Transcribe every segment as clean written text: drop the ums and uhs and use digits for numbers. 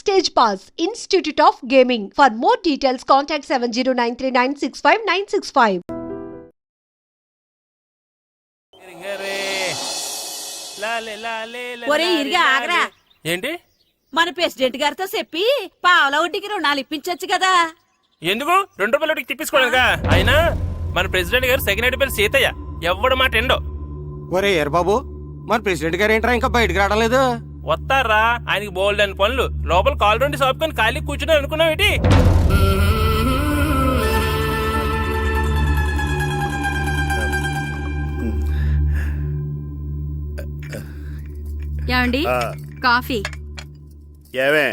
Stage Pass, Institute of Gaming. For more details, contact 7093965965965. ఒరే ఇరిగా ఆగరా. ఏంటి? మన ప్రెసిడెంట్ గారితో చెప్పి పావుల వడ్డీకి రుణాలు ఇప్పించొచ్చు కదా. ఎందుకు 2 రూపాయలు ఒకటి తిప్పించుకోలేదుగా. అయినా మన ప్రెసిడెంట్ గారు సెకండ్ పేరు సీతయ్య, ఎవడు మాట ఎండో. ఒరే ఎర్రబాబు, మన ప్రెసిడెంట్ గారు ఏంట్రా ఇంకా బయటకు రావడం లేదు? వస్తారా, ఆయనకి బోల్డ్ అని పనులు. లోపల కాలు రెండు సాపుకొని ఖాళీ కూర్చుని అనుకున్నావు ఏంటి? ఏమండి కాఫీ? ఏమే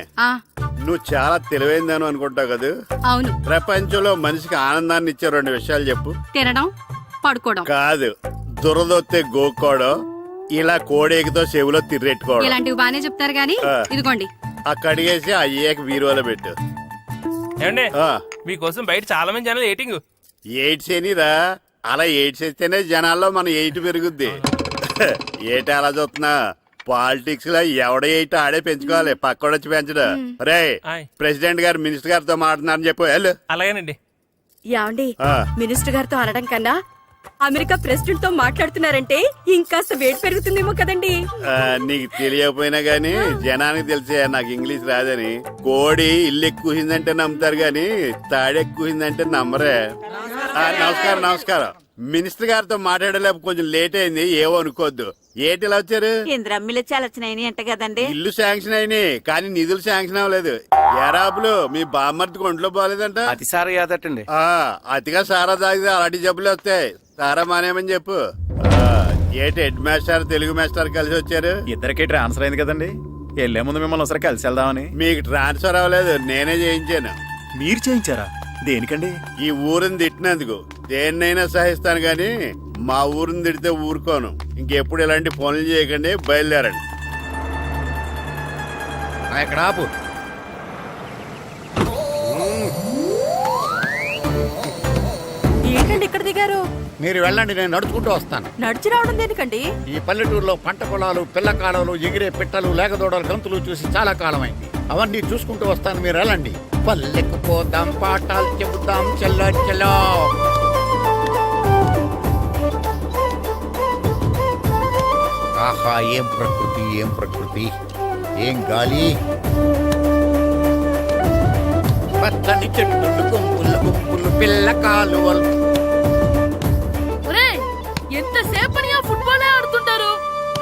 నువ్వు చాలా తెలివైందని అనుకుంటావు కదా. అవును. ప్రపంచంలో మనిషికి ఆనందాన్ని ఇచ్చే 2 విషయాలు చెప్పు. తినడం, పడుకోవడం. కాదు, దురదొత్తే గోక్కోవడం, ఇలా కోడేకితో చెవులో తిర్రెట్టుకోవడం. ఇలాంటివి బానే చెప్తారు గానీ ఇదిగోండి. కడిగేసి అయ్యాక బీరువాలో పెట్టు. ఏమండి, మీకోసం బయట చాలా మంది జనాలు ఎయిటింగ్. ఎయిడ్స్ ఏనిరా, అలా ఎయిడ్స్ వేస్తేనే జనాల్లో మన ఎయిట్ పెరుగుద్ది. ఏటి అలా చూస్తున్నా? పాలిటిక్స్ లో ఎవడ ఎయిట్ ఆడే పెంచుకోవాలి, పక్కడొచ్చి పెంచడం. రే, ప్రెసిడెంట్ గారు మినిస్టర్ గారితో మాట్లాడుతున్నారని చెప్పు. వెళ్ళు. అలాగేనండి. యాండి, మినిస్టర్ గారితో అనడం కన్నా అమెరికా ప్రెసిడెంట్ తో మాట్లాడుతున్నారంటే ఇంకాస్త వేడి పెరుగుతుందేమో కదండి. నీకు తెలియకపోయినా గానీ జనానికి తెలిసే నాకు ఇంగ్లీష్ రాదని. కోడి ఇల్లు ఎక్కువసిందంటే నమ్ముతారు గాని తాడెక్కువసిందంటే నమ్మరే. నమస్కారం నమస్కారం. మినిస్టర్ గారితో మాట్లాడలేక కొంచెం లేట్ అయింది, ఏవో అనుకోవద్దు. ఏటి ఇలా వచ్చారు? ఇంద్రమ్మిలు చాలచ్చినాయని అంట కదండి. ఇల్లు శాంక్షన్ అయినాయి కానీ నిధులు శాంక్షన్ అవ్వలేదు. ఎరాపులు మీ బామ్మర్తికి ఒంట్లో పోలేదంట. అతిసార యాదటండి. అతిగా సారా తాగితే అలాంటి జబ్బులు వస్తాయి. సారా మానేమని చెప్పు. ఏటి హెడ్ మాస్టర్ తెలుగు మాస్టర్ కలిసి వచ్చారు? ఇద్దరికి ట్రాన్స్ఫర్ అయింది కదండి, వెళ్లే ముందు మిమ్మల్ని ఒకసారి కలిసి వెళ్దామని. మీకు ట్రాన్స్ఫర్ అవ్వలేదు, నేనే చేయించాను. మీరు చేయించారా? దేనికండి? ఈ ఊరిని తిట్టినందుకు. దేన్నైనా సహిస్తాను గాని మా ఊరిని తిడితే ఊరుకోను. ఇంకెప్పుడు ఇలాంటి పనులు చేయకండి, బయలుదేరండి. ఎక్కడ ఆపు. ఏంటండి ఇక్కడ దిగారు? మీరు వెళ్ళండి, నేను నడుచుకుంటూ వస్తాను. నడిచి రావడం దేనికండి? ఈ పల్లెటూరులో పంట పొలాలు, పిల్ల కాలువలు, ఎగిరే పిట్టలు, లేగదోడలు, గంతులు చూసి చాలా కాలమైంది. అవన్నీ చూసుకుంటూ వస్తాను, మీరు వెళ్ళండి. పల్లెకు పోదాం, పాఠాలు చెబుతాం, చెల్లో చెల్లో. ఆహా, ఏం ప్రకృతి, ఏం ప్రకృతి, ఏం గాలి. పచ్చని చెట్లు, గుంపులు గుంపులు, పిల్ల కాలువలు. ఎంతసేపని ఫుట్బాల్ ఆడుతుంటారు?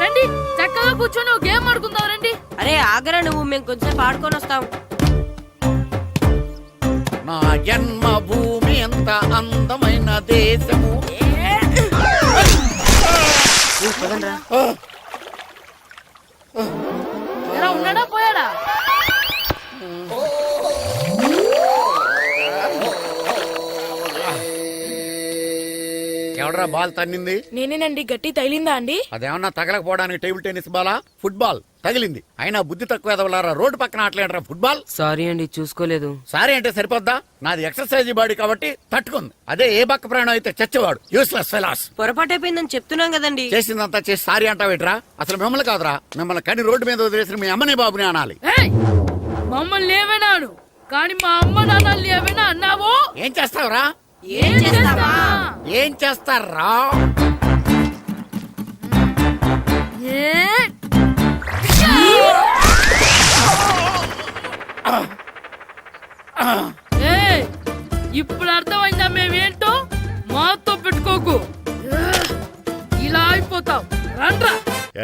రండి చక్కగా కూర్చొని ఒక గేమ్ ఆడుకుందాం రండి. అరే ఆగరా నువ్వు, మేము కొంచెం ఆడుకొని వస్తాం. నా జన్మభూమి ఎంత అందమైన దేశము. ఉన్నాడా పోయాడా? ఎవడరా బాల్ తన్నింది? నేనేనండి. గట్టి తగిలిందా అండి? అదేమన్నా తగలకపోవడానికి టేబుల్ టెన్నిస్ బాలా, ఫుట్బాల్ తగిలింది. అయినా బుద్ధి తక్కువ ఎదవలారా, రోడ్డు పక్కన ఆటలేడరా ఫుట్బాల్. సారీ అండి, చూసుకోలేదు. సారీ అంటే సరిపోద్దా? నాది ఎక్సర్సైజ్ బాడీ కాబట్టి తట్టుకుంది. అదే ఏ బక్క ప్రాణం అయితే చచ్చేవాడు. Useless fellas. పొరపాటు అయిపోయిందని చెప్తున్నాం కదండి. చేసిందంతా చేసి సారీ అంటావేట్రా? అసలు మిమ్మల్ని కాదురా, మిమ్మల్ని కని రోడ్డు మీద వదిలేసిన మీ అమ్మని బాబుని అనాలి. మమ్మల్ని ఏమైనాను కానీ మా అమ్మ నాన్నల్ని ఏమైనా అన్నావో? ఏం చేస్తావురా? ఏం చేస్తావా? ఏం చేస్తారా? ఇప్పుడు అర్థమైందా మేమేంటో? మాతో పెట్టుకోకు, ఇలా అయిపోతావు. రండ్రా.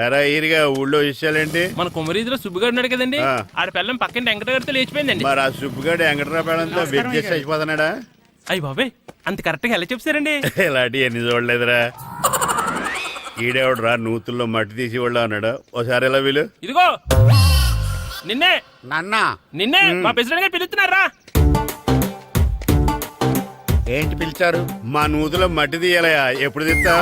ఎరా ఈరిగా ఊళ్ళో విషయాలేంటి? మన కుమరీధిలో సుబ్బుగాడు ఉన్నాడు కదండి, ఆడ పిల్లం పక్కన వెంకటగారితో లేచిపోయిందండి. మరి ఆ సుబ్బుగాడు వెంకటరావు పేడంతో వెబ్ చేసి అయిపోతున్నాడా? అయ్యి బాబాయ్, అంత కరెక్ట్ గా ఎలా చెప్తారండి? ఇలాంటి ఎన్ని చూడలేదురా. ఈడేవడరా నూతుల్లో మట్టి తీసి వాళ్ళు అన్నాడు. ఓసారి ఎలా వీలు? ఇదిగో నిన్నే నాన్నా, నిన్నే మా ప్రెసిడెంట్ గారు పిలుస్తున్నారా? ఏంటి పిలిచారు? మా నూతులో మట్టి తీయాలయా, ఎప్పుడు తీస్తా?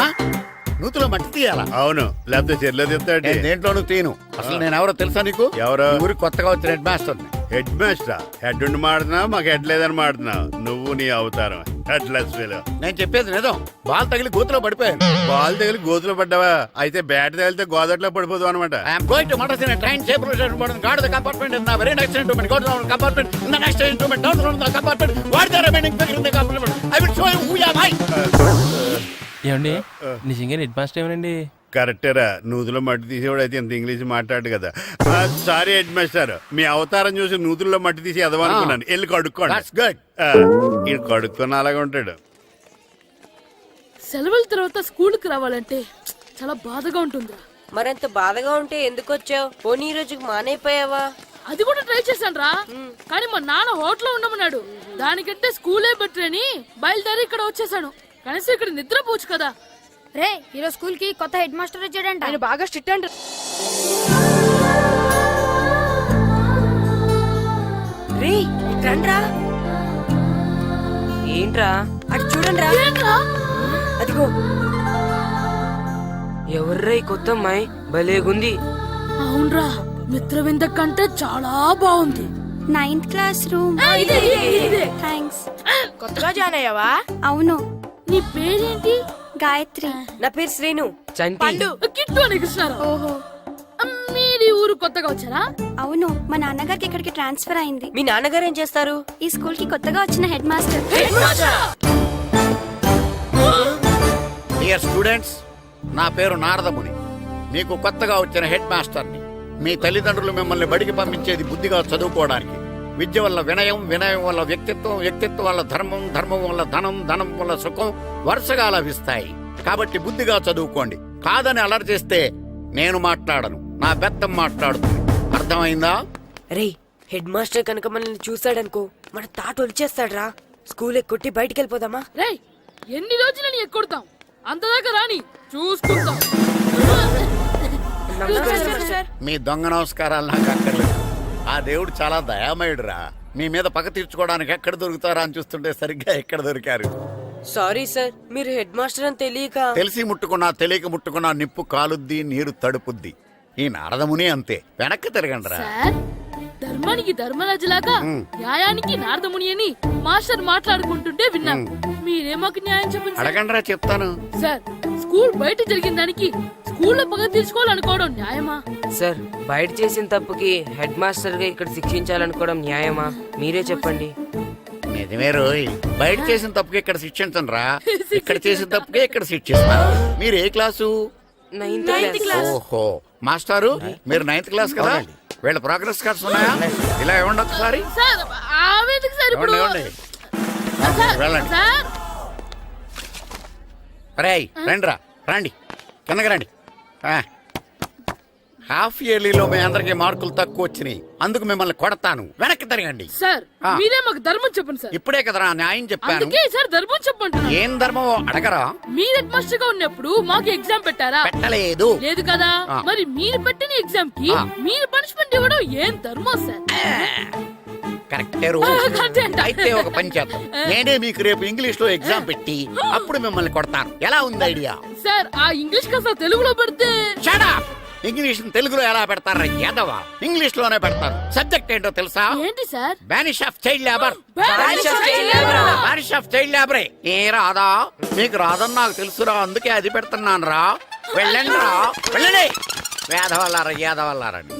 నూతులో మట్టి తీయాలా అవును లేకపోతే చెర్లో తిస్తాడు నేను దేంట్లోనూ తీను అసలు నేను ఎవరో తెలుసా నీకు ఎవరో? ఈ ఊరికి కొత్తగా వచ్చిన head master head master head ఉండి మాడుతున్నావు మాకు హెడ్ లేదని మాడుతున్నావు నువ్వు నీ అవతారం హెడ్ లెస్ ఫీల్ నేను చెప్పేది నిజం బాల్ తగిలి గోతులో పడిపోయాను బాల్ తగిలి గోతులో పడ్డావా అయితే బ్యాట్ తగిలితే గోదట్లో పడిపోదు అనమాట ఐఎమ్ గోయింగ్ టు మడస్ in train table station got the compartment in very next instrument go down compartment in the next instrument down from the compartment what the remaining figure in the compartment I will show you who you are ఏమండి నిజంగా head master ఏమనండి? కరెక్టేరా నూతులో మట్టి తీసేవాడు అయితే ఇంత English మాట్లాడు కదా sorry head master మీ అవతారం చూసి నూతుల్లో మట్టి తీసి ఎదవనుకున్నాను వెళ్ళి కడుక్కోండి దట్స్ గుడ్ ఈడు కడుక్కున్న అలాగే ఉంటాడు సెలవుల తర్వాత స్కూల్కి రావాలంటే చాలా బాధగా ఉంటుందిరా. మరంత బాధగా ఉంటే ఎందుకు వచ్చావు? పోనీ ఈ రోజుకి మానైపోయావా? అది కూడా ట్రై చేశాను రా, కానీ మా నాన్న హోటల్లో ఉండమన్నాడు. దానికంటే స్కూలే బెటర్ అని బయలుదేరి ఇక్కడ వచ్చేసాను. కనీసం ఇక్కడ నిద్రపోవచ్చు కదా. రే ఈరోజు స్కూల్ కి కొత్త హెడ్ మాస్టర్ వచ్చాడంట. ఆయన బాగా స్ట్రిక్ట్ అంట. రే రండ్రా. ఏంట్రా అటు చూడండిరా. అదిగో ఎవర్రా ఈ కొత్త అమ్మాయి? భలేగుంది. అవునరా, మిత్రవింద కంటే చాలా బాగుంది. 9th class room. థ్యాంక్స్. కొత్తగా జాయిన్ అయ్యావా? అవును. నీ పేరేంటి? గాయత్రి. నా పేరు శ్రీను. చంటి. కిట్టు అని కృష్ణారావు. ఓహో. మీరు ఊరు కొత్తగా వచ్చారా? అవును, మా నాన్నగారికి ఇక్కడికి ట్రాన్స్ఫర్ అయింది. మీ నాన్నగారు ఏం చేస్తారు? ఈ స్కూల్ కి కొత్తగా వచ్చిన హెడ్ మాస్టర్. డియర్ స్టూడెంట్స్, నా పేరు నారదముని. మీకు కొత్తగా వచ్చిన హెడ్ మాస్టర్ని. మీ తల్లిదండ్రులు మిమ్మల్ని బడికి పంపించేది బుద్ధిగా చదువుకోవడానికి. విద్య వల్ల వినయం, వినయం వల్ల వ్యక్తిత్వం, వ్యక్తిత్వం వల్ల ధర్మం, ధర్మం వల్ల ధనం, ధనం వల్ల సుఖం వరుసగా లభిస్తాయి. కాబట్టి బుద్ధిగా చదువుకోండి. కాదని అలర్ చేస్తే నేను మాట్లాడను, నా బెత్తం మాట్లాడుతుంది. అర్థమైందా? రే హెడ్ మాస్టర్ కనుక మనల్ని చూసాడనుకో మన తాట వచ్చేస్తాడ్రా. స్కూల్ ఎక్కొట్టి బయటికి వెళ్ళిపోదామా? రే ఎన్ని రోజులు నీ ఎక్కొడతాం, అంతదాకా రాని చూసుకుంటాం. మీ దొంగ నమస్కారాలు నాకు అక్కర్లేదు. ఆ దేవుడు చాలా దయామయుడురా. మీ మీద పగ తీర్చుకోవడానికి ఎక్కడ దొరుకుతారా అని చూస్తుంటే సరిగ్గా ఎక్కడ దొరికారు. సారీ సార్, మీరు హెడ్ మాస్టర్ అని తెలియక. తెలిసి ముట్టుకున్నా తెలియక ముట్టుకున్నా నిప్పు కాలుద్ది, నీరు తడుపుద్ది. ఈ నారదముని అంతే. వెనక్కి తిరగండిరా. సార్, ధర్మానికి ధర్మరాజులాగా న్యాయానికి నారదముని అని మాస్టర్ మాట్లాడుకుంటుంటే విన్నాం. మీరే మాకు న్యాయం చెప్పండి. అడగండిరా, చెప్తాను. సార్, స్కూల్ బయట జరిగిన దానికి స్కూల్లో పగ తీర్చుకోవాలనుకోవడం న్యాయమా? సార్, బయట చేసిన తప్పుకి హెడ్ మాస్టర్ గా ఇక్కడ శిక్షించాలనుకోవడం న్యాయమా? మీరే చెప్పండి. నిజమే రోయ్, బయట చేసిన తప్పుకి ఇక్కడ శిక్షించను రా. ఇక్కడ చేసిన తప్పుకే ఇక్కడ శిక్షిస్తాను. మీరు ఏ క్లాసు? 9th class. ఓహో, మాస్టారు మీరు 9th క్లాస్ కదా? వీళ్ళ ప్రోగ్రెస్ కార్డ్స్ ఉన్నాయా? ఇలా ఇవ్వండి ఒకసారి. సార్, ఆవేదకు సార్ ఇప్పుడు. ఇవ్వండి. వెళ్ళండి. సార్, రేయ్ రండిరా, రండి కిందకి రండి. హాఫ్ ఇయర్లీలో మీ అందరికి మార్కులు తక్కువ వచ్చినాయి, అందుకు మిమ్మల్ని కొడతాను. వెనక్కి తిరగండి. సార్ మీరే మాకు ధర్మం చెప్పండి సార్. ఇప్పుడే కదరా న్యాయం చెప్పాను. అందుకే సార్ ధర్మం చెప్పంటున్నా. ఏం ధర్మం అడగరా? మీరు హెడ్ మాస్టర్ గా ఉన్నప్పుడు మాకు ఎగ్జామ్ పెట్టారా? పెట్టలేదు. లేదు కదా. మరి మీరు పెట్టిన ఎగ్జామ్ కి మీరు పనిష్మెంట్ ఇవ్వడం ఏం ధర్మం సార్? కరెక్టే. కరెక్టే. అయితే ఒక పని చేద్దాం, నేనే మీకు రేపు ఇంగ్లీష్ లో ఎగ్జామ్ పెట్టి అప్పుడు మిమ్మల్ని కొడతాను. ఎలా ఉంది ఐడియా? సార్, ఆ ఇంగ్లీష్ కాస్త తెలుగులో పెడితే. Shut up! ఇంగ్లీష్ తెలుగులో ఎలా పెడతారా యాదవా? ఇంగ్లీష్ లోనే పెడతారు. సబ్జెక్ట్ ఏంటో తెలుసా? ఏంటి sir? Banish of child labour. Banish of child labor. Banish of child లేబరే. ఏ రాదా? మీకు రాదని నాకు తెలుసురా, అందుకే అది పెడుతున్నాను రా. వెళ్ళండి రా, వెళ్ళండి. వేదవల్లారా, యాదవల్లారని.